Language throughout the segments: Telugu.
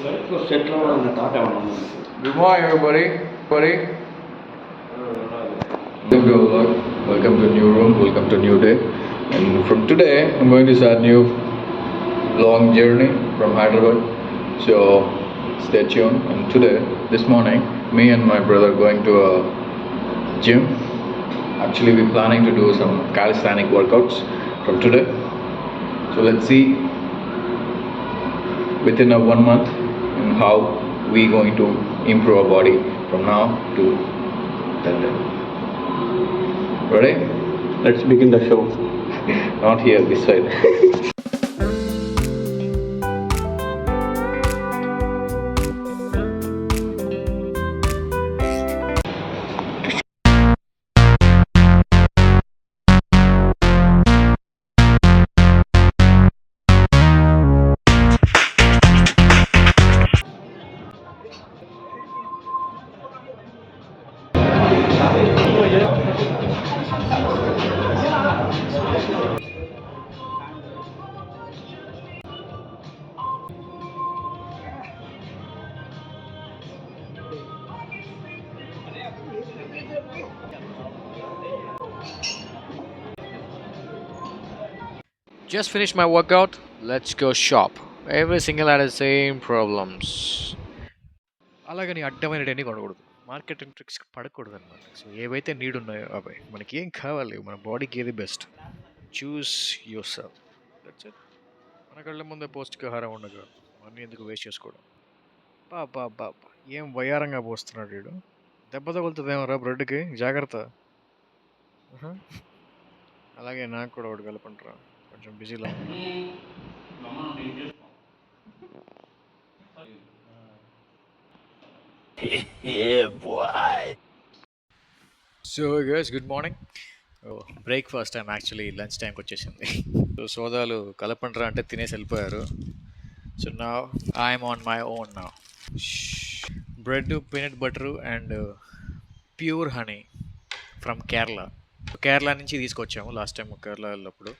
Good morning, everybody. Welcome to our vlog. Welcome to a new room. Welcome to a new day. And from today, I'm going to start a new long journey from Hyderabad. So stay tuned. And today, this morning, me and my brother going to a gym. Actually, we're planning to do some calisthenic workouts from today. So let's see within a 1 month and how we going to improve our body from now to that day. Ready? Let's begin the show. Not here, this side. Just finished my workout. Let's go shop. Every single had the same problems. అలాగని అడ్డమైనవన్నీ కొనకూడదు. మార్కెటింగ్ ట్రిక్స్ పడకూడదు అనమాట. సో ఏవైతే నీడ్ ఉన్నాయో అవే. మనకి ఏం కావాలి, మన బాడీకి ఏది best, choose your self. That's it. మన కళ్ళ ముందే పౌష్టికాహారం ఉండగా అన్నీ ఎందుకు వేస్ట్ చేసుకోవడం. బా ఏం వయ్యారంగా పోస్తున్నాడు వీడు. దెబ్బ తగులుతుందేమో రా బ్రెడ్కి, జాగ్రత్త. అలాగే నాకు కూడా ఒకటి కలపంటారా, కొంచెం బిజీలో ఉన్నా. So guys, good morning. Breakfast time, actually lunch టైంకి వచ్చేసింది. సో సోదాలు కలపండ్రా అంటే తినేసి వెళ్ళిపోయారు. సో నా ఐఎమ్ ఆన్ మై ఓన్ నా. Bread, peanut butter and pure honey from Kerala నుంచి తీసుకొచ్చాము లాస్ట్ టైం కేరళ వెళ్ళినప్పుడు.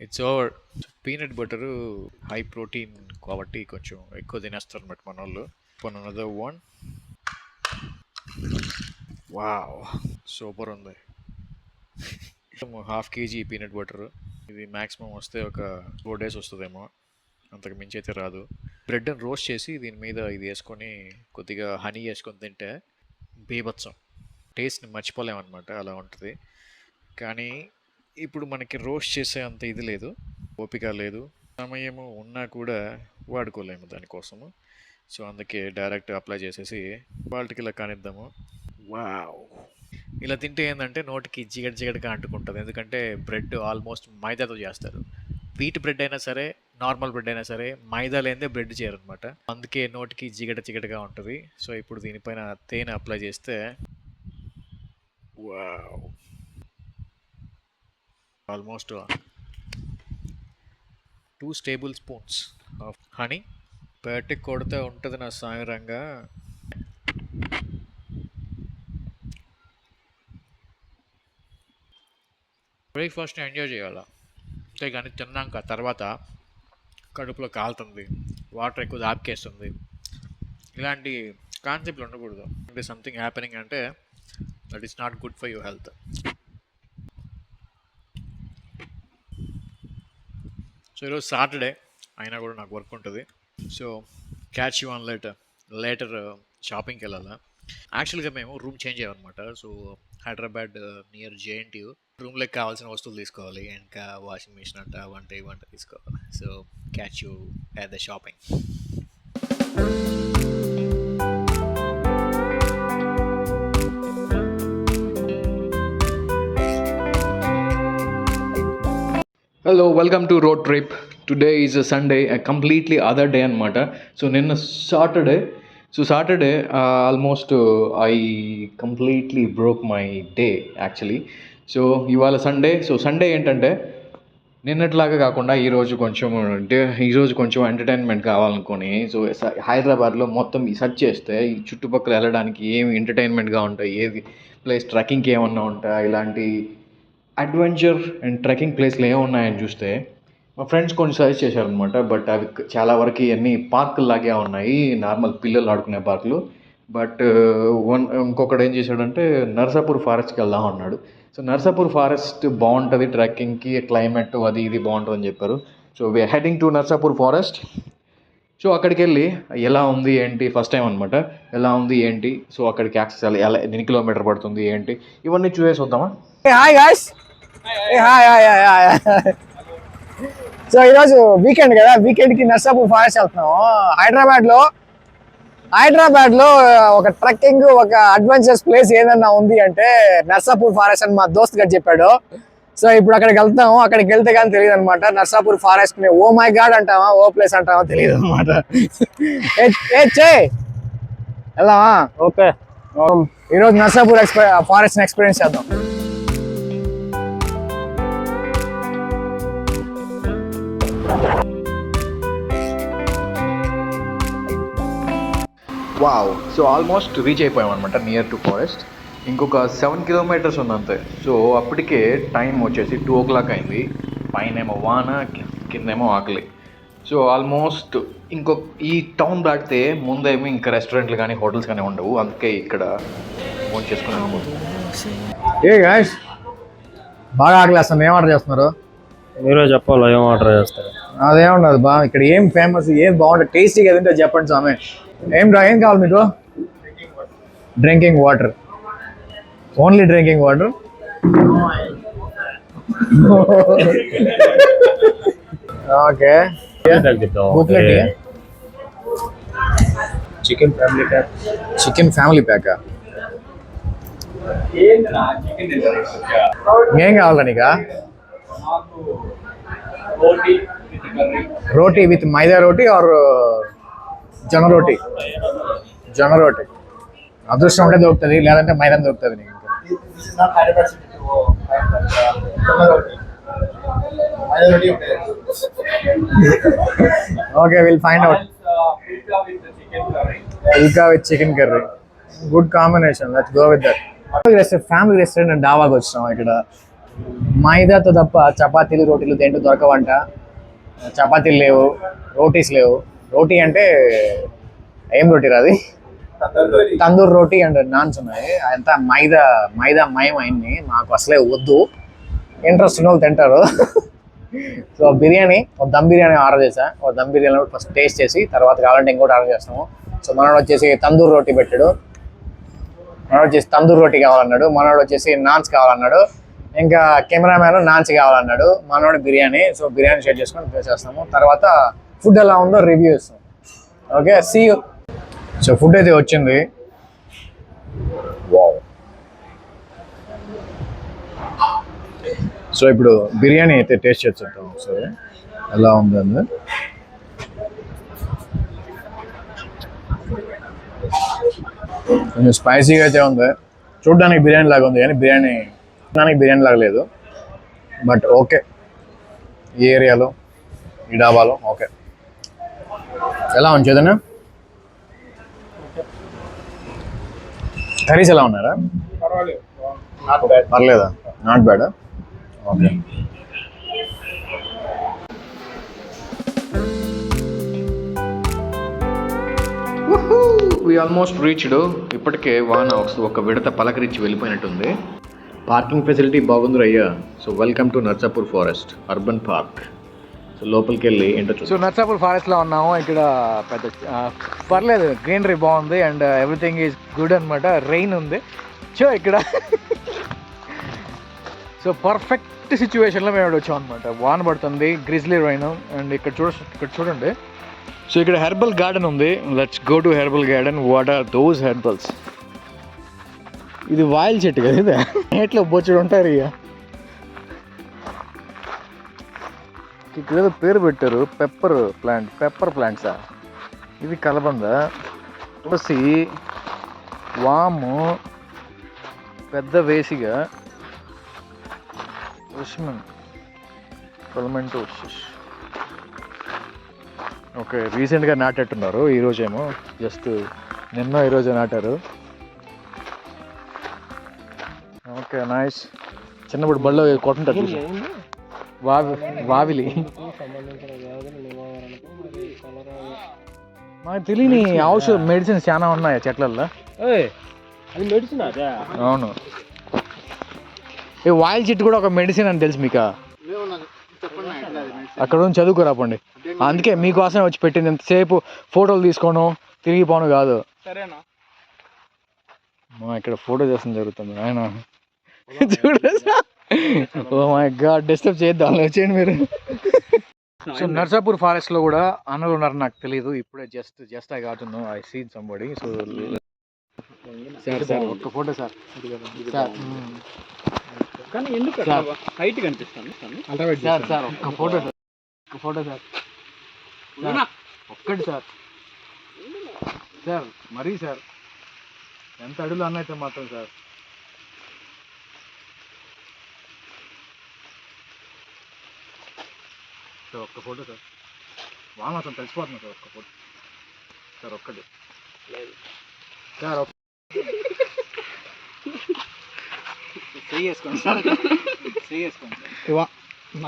It's over. Peanut butter high protein కాబట్టి కొంచెం ఎక్కువ తినేస్తారు అనమాట మన వాళ్ళు. One another one. Wow, super ఉంది. 1/2 kg పీనట్ బటర్. ఇది మ్యాక్సిమం వస్తే ఒక 4 days వస్తుందేమో, అంతకు మించి అయితే రాదు. బ్రెడ్ని రోస్ట్ చేసి దీని మీద ఇది వేసుకొని కొద్దిగా హనీ వేసుకొని తింటే బీభత్సం. టేస్ట్ని మర్చిపోలేమన్నమాట, అలా ఉంటుంది. కానీ ఇప్పుడు మనకి రోస్ట్ చేసే అంత ఇది లేదు, ఓపిక లేదు, సమయము ఉన్నా కూడా వాడుకోలేము దానికోసము. సో అందుకే డైరెక్ట్ అప్లై చేసేసి వాళ్ళకి ఇలా కానిద్దాము. వావ్, ఇలా తింటే ఏంటంటే నోటికి జిగటగా అంటుకుంటుంది. ఎందుకంటే బ్రెడ్ ఆల్మోస్ట్ మైదాతో చేస్తారు. వీట్ బ్రెడ్ అయినా సరే, నార్మల్ బ్రెడ్ అయినా సరే, మైదా లేదే బ్రెడ్ చేయరనమాట. అందుకే నోటికి జిగటగా ఉంటుంది. సో ఇప్పుడు దీనిపైన తేనె అప్లై చేస్తే wow, almost 2 tablespoons of honey పెట్టి కొడితే ఉంటుంది నా సాయంత్రంగా. బ్రేక్ఫాస్ట్ని ఎంజాయ్ చేయాలా, అంతేగాని తిన్నాక తర్వాత కడుపులో కాలుతుంది, వాటర్ ఎక్కువ దాపికేస్తుంది, ఇలాంటి కాన్సెప్ట్లు ఉండకూడదు. అంటే సంథింగ్ హ్యాపెనింగ్ అంటే that is not good for your health. So ఈరోజు సాటర్డే అయినా కూడా నాకు వర్క్ ఉంటుంది. So catch you on later షాపింగ్కి వెళ్ళాలా. యాక్చువల్గా మేము రూమ్ చేంజ్ అయ్యామన్నమాట. సో హైదరాబాద్ నియర్ JNTU రూమ్లోకి కావాల్సిన వస్తువులు తీసుకోవాలి, ఇంకా వాషింగ్ మిషన్ అంట, వంట తీసుకోవాలి. So catch you at the shopping. Hello, welcome to road trip. Today is a Sunday, completely other day అనమాట. సో నిన్న Saturday almost I completely broke my day actually. So ఇవాళ సండే. సో సండే ఏంటంటే నిన్నట్లాగా కాకుండా ఈరోజు కొంచెం ఎంటర్టైన్మెంట్ కావాలనుకొని, సో హైదరాబాద్లో మొత్తం సెర్చ్ చేస్తే ఈ చుట్టుపక్కల వెళ్ళడానికి ఏమి ఎంటర్టైన్మెంట్గా ఉంటాయి, ఏది ప్లేస్ ట్రెక్కింగ్కి ఏమన్నా ఉంటాయి, ఇలాంటి అడ్వెంచర్ అండ్ ట్రెక్కింగ్ ప్లేస్లు ఏమున్నాయని చూస్తే మా ఫ్రెండ్స్ కొన్ని సజెస్ట్ చేశారనమాట. బట్ అవి చాలా వరకు అన్నీ పార్కులు లాగే ఉన్నాయి, నార్మల్ పిల్లలు ఆడుకునే పార్కులు. బట్ ఇంకొకడు ఏం చేశాడంటే నర్సాపూర్ ఫారెస్ట్కి వెళ్దాం అన్నాడు. సో నర్సాపూర్ ఫారెస్ట్ బాగుంటుంది ట్రెక్కింగ్కి, క్లైమేట్ అది ఇది బాగుంటుందని చెప్పారు. So we're heading to Narsapur forest. So అక్కడికి వెళ్ళి ఎలా ఉంది ఏంటి, ఫస్ట్ టైం అనమాట, ఎలా ఉంది ఏంటి, సో అక్కడికి యాక్సెస్ ఎలా ఎన్ని కిలోమీటర్ పడుతుంది ఏంటి, ఇవన్నీ చూసేసి వద్దామా. Hi guys, hi hi hi. So ఈరోజు వీకెండ్ కదా, వీకెండ్కి నర్సాపూర్ ఫారెస్ట్ వెళ్తున్నాము. హైదరాబాద్లో ఒక ట్రెక్కింగ్, ఒక అడ్వెంచరస్ ప్లేస్ ఏదన్నా ఉంది అంటే నర్సాపూర్ ఫారెస్ట్ అని మా దోస్త్ గారు చెప్పాడు. సో ఇప్పుడు అక్కడికి వెళ్తాము. అక్కడికి వెళ్తే కానీ తెలియదు అనమాట నర్సాపూర్ ఫారెస్ట్ ని ఓ మై గాడ్ అంటావా, ఓ ప్లేస్ అంటావా తెలియదు అనమాట. వెళ్దామా? ఓకే, ఈరోజు నర్సాపూర్ ఫారెస్ట్ ఎక్స్పీరియన్స్ చేద్దాం. వావ్. సో ఆల్మోస్ట్ రీచ్ అయిపోయాం అనమాట, నియర్ టు ఫారెస్ట్. ఇంకొక 7 కిలోమీటర్స్ ఉంది అంతే. సో అప్పటికే టైం వచ్చేసి 2 o'clock అయింది. పైనేమో వాన, కిందేమో ఆకలి. సో ఆల్మోస్ట్ ఈ టౌన్ దాటితే ముందేమో ఇంకా రెస్టారెంట్లు కానీ హోటల్స్ కానీ ఉండవు, అందుకే ఇక్కడ ఫోన్ చేసుకున్నాము. ఏ గాయ్స్, బాగా ఆకలి వేస్తాను. ఏం ఆర్డర్ చేస్తున్నారు? మీరే చెప్పాలి, ఏం ఆర్డర్ చేస్తారు? అదేముండదు బా, ఇక్కడ ఏం ఫేమస్, ఏం బాగుంటుంది, టేస్టీగా ఏదంటే చెప్పండి స్వామి. ఏం కావాలి మీకు? Drinking water, only drinking water. Okay, chicken family pack. Chicken family pack. ఏం కావాలా నీకా? రోటీ విత్ మైదా రోటీ ఆర్ జొన్న రోటీ? జొన్న రోటీ అదృష్టం ఉంటే దొరుకుతుంది, లేదంటే మైదా దొరుకుతుంది నీకు. Okay, will find out. పుల్కా with chicken curry, good combination, let's go with that. Family restaurant and డాబాకి వచ్చినాం. ఇక్కడ మైదాతో తప్ప చపాతీలు, రోటీలు దేంట్లో దొరకవంట. చపాతీలు లేవు, రోటీస్ లేవు. రోటీ అంటే ఏం రోటీ రాది? తందూర్ రోటీ అండ్ నాన్స్ ఉన్నాయి. అంతా మైదా మయం అయింది. మాకు అసలే వద్దు, ఇంట్రెస్ట్ ఉన్న వాళ్ళు తింటారు. సో బిర్యానీ, ఒక దమ్ బిర్యానీ ఆర్డర్ చేసా. ఒక దమ్ బిర్యానీ ఫస్ట్ టేస్ట్ చేసి తర్వాత కావాలంటే ఇంకోటి ఆర్డర్ చేస్తాము. సో మనోడు వచ్చేసి తందూర్ రోటీ పెట్టాడు, మనోడు వచ్చేసి తందూర్ రోటీ కావాలన్నాడు, మనోడు వచ్చేసి నాన్స్ కావాలన్నాడు, ఇంకా కెమెరామ్యాన్ నాన్స్ కావాలన్నాడు, మనోడు బిర్యానీ. సో బిర్యానీ షేర్ చేసుకొని పే చేస్తాము. తర్వాత ఫుడ్ ఎలా ఉందో రివ్యూ ఇస్తాం. Okay, see you. So food అయితే వచ్చింది. వావ్. సో ఇప్పుడు బిర్యానీ అయితే టేస్ట్ చేద్దాం ఒకసారి ఎలా ఉంది అని. కొంచెం స్పైసీగా అయితే ఉంది. చూడడానికి బిర్యానీ లాగా ఉంది కానీ బిర్యానీ లాగా లేదు. బట్ ఓకే, ఈ ఏరియాలో ఈ డాబాలో ఓకే. ఎలా ఉంది చేదన్నా? కర్రీస్ ఎలా ఉన్నారా? పర్లేదా? Not bad. Okay. We almost reached. ఇప్పటికే వాన ఒక విడత పలకరించి వెళ్ళిపోయినట్టుంది. పార్కింగ్ ఫెసిలిటీ బాగుంది అయ్యా. So welcome to Narsapur forest urban park. So లోపలికి వెళ్ళి ఏంటో. సో నర్సాపూర్ ఫారెస్ట్లో ఉన్నాము. ఇక్కడ పెద్ద పర్లేదు, గ్రీనరీ బాగుంది అండ్ ఎవ్రీథింగ్ ఈజ్ గుడ్ అనమాట. రెయిన్ ఉంది. సో ఇక్కడ సో పర్ఫెక్ట్ సిచ్యువేషన్లో మేము వచ్చాం అనమాట. వాన పడుతుంది, గ్రిజ్లీ రైన్. అండ్ ఇక్కడ చూడండి. సో ఇక్కడ హెర్బల్ గార్డెన్ ఉంది. Let's go to herbal garden. What are those herbals? ఇది వాయిల్ చెట్టు కదా, ఇది నేట్లో బొచ్చుడు ఉంటారు. ఇక్కడ ఏదో పేరు పెట్టారు, పెప్పర్ ప్లాంట్సా? ఇది కలబంద, తులసి, వాము, పెద్ద వేసిగా, ఓకే. రీసెంట్గా నాటేట్టున్నారు. ఈరోజేమో జస్ట్ ఈరోజే నాటారు. Okay, nice. చిన్నప్పుడు బళ్ళో కొట్టుంటారు. వావిలి సంబంధించిన వ్యాధుల నివారణకు మరియు కలరా మాకు తెలియని ఔషధ మెడిసిన్స్ చాలా ఉన్నాయి చెట్లల్లో. అది మెడిసిన్ అదే. అవును, ఈ వాయిల్ చెట్టు కూడా ఒక మెడిసిన్ అని తెలుసు మీకు? అక్కడ నుంచి చదువుకోరాపండి, అందుకే మీకోసమే వచ్చి పెట్టింది. ఎంతసేపు ఫోటోలు తీసుకోను తిరిగిపోను కాదు. సరేనా? మా ఇక్కడ ఫోటో చేస్తుంది జరుగుతుంది ఆయన చూడ. ఓ మై గాడ్, డిస్టర్బ్ చేద్దాం వచ్చేయండి మీరు. సో నర్సాపూర్ ఫారెస్ట్లో కూడా అన్నలు ఉన్నారు, నాకు తెలియదు. ఇప్పుడే just I got to know, I seen somebody. So sir ఒక్క ఫోటో సార్. కానీ ఎందుకు హైట్ కనిపిస్తాను సార్ ఒక్క ఫోటో సార్, ఒక్క ఫోటో సార్, ఒక్కటి సార్. సార్ మరీ సార్ ఎంత అడుగులు అన్నైతే మాత్రం సార్. సార్ ఒక్క ఫోటో సార్, వా మాత్రం తెలిసిపోతుంది సార్. ఒక్క ఫోటో సార్, ఒక్కటి సార్. చేసుకోండి సార్, చేసుకోండి సార్.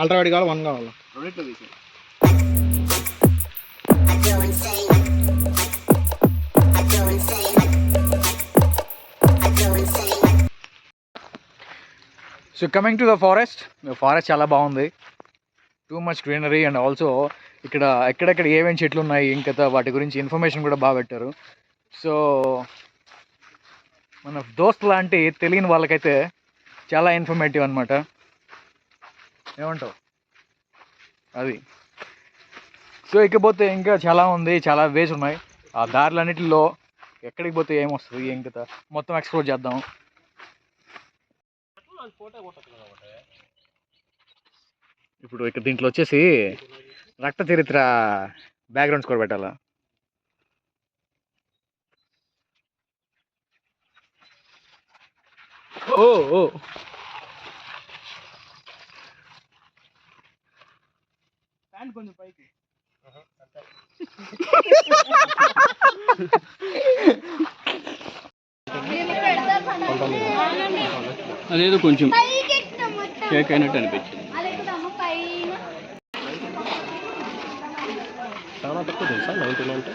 అల్ట్రావైడ్ కావాలి, 1 కావాలి, రెండిట్లో తీసేయండి. So coming to the forest చాలా బాగుంది. Too much greenery and also ఇక్కడ ఎక్కడెక్కడ ఏమేమి చెట్లు ఉన్నాయి ఇంకా వాటి గురించి ఇన్ఫర్మేషన్ కూడా బాగా పెట్టారు. సో మన దోస్త్ లాంటి తెలియని వాళ్ళకైతే చాలా ఇన్ఫర్మేటివ్ అనమాట. ఏమంటావు అది? సో ఇకపోతే ఇంకా చాలా ఉంది, చాలా వేస్ ఉన్నాయి. ఆ దారులన్నిటిలో ఎక్కడికి పోతే ఏమొస్తుంది ఏం కదా మొత్తం ఎక్స్ప్లోర్ చేద్దాం. ఇప్పుడు ఇక్కడ దీంట్లో వచ్చేసి రక్త చరిత్ర బ్యాక్గ్రౌండ్ స్కోర్ పెట్టాలా? ఓ కొంచెం పైకి అదేదో కొంచెం కేక్ అయినట్టు అనిపించింది. చాలా తక్కువ తెలుసా 99 అంటే.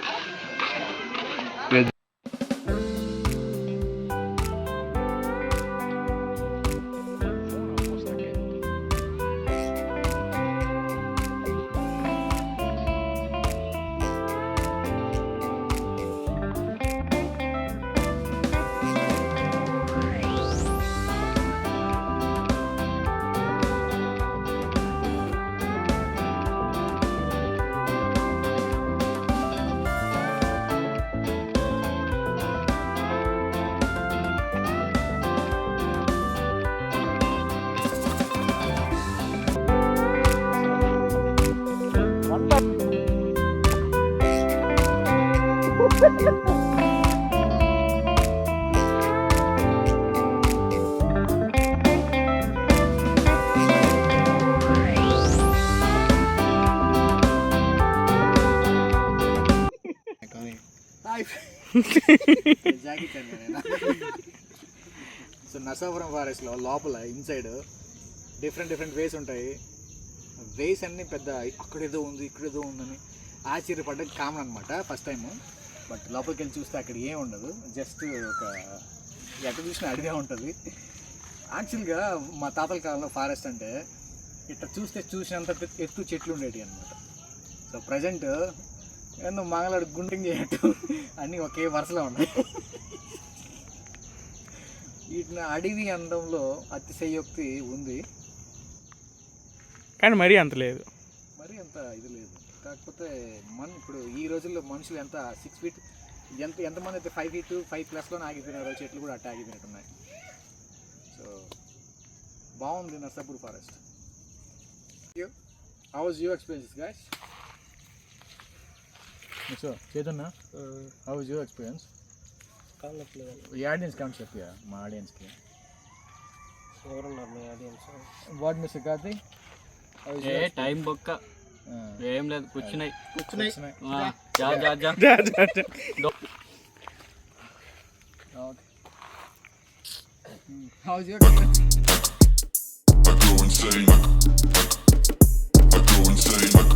సో నర్సాపురం ఫారెస్ట్లో లోపల ఇన్సైడ్ డిఫరెంట్ వేస్ ఉంటాయి. వేస్ అన్నీ పెద్ద అక్కడేదో ఉంది ఇక్కడేదో ఉందని ఆశ్చర్యపడ్డది కామన్ అనమాట ఫస్ట్ టైము. బట్ లోపలికి వెళ్ళి చూస్తే అక్కడ ఏం ఉండదు, జస్ట్ ఒక ఎక్కడ చూసినా అడిగే ఉంటుంది. యాక్చువల్గా మా తాతల కాలంలో ఫారెస్ట్ అంటే ఇట్లా చూసినంత ఎత్తు చెట్లు ఉండేవి అనమాట. సో ప్రజెంట్ ఏందో మంగళాడు గుంటింగ్ చేయట్టు అన్నీ ఒకే వరుసలో ఉన్నాయి. వీటిని అడవి అందంలో అతిశయోక్తి ఉంది, కానీ మరీ అంత లేదు, మరీ అంత ఇది లేదు. కాకపోతే ఇప్పుడు ఈ రోజుల్లో మనుషులు ఎంత 6 feet ఎంతమంది అయితే 5 feet 5+ ఆగిపోయినారో చెట్లు కూడా అట్ట ఆగిపోయినట్టున్నాయి. సో బాగుంది Narsapur forest. How was your experience guys? So చేతున్నా, హౌ వాజ్ యువర్ ఎక్స్పీరియన్స్? ఈ ఆడియన్స్ కాన్స్ చెప్పా మా ఆడియన్స్కి. ఎవరున్నారు మీ audience? What mister Karthi? Time బొక్క ఏం లేదు, కూర్చున్నాయి. How's your same.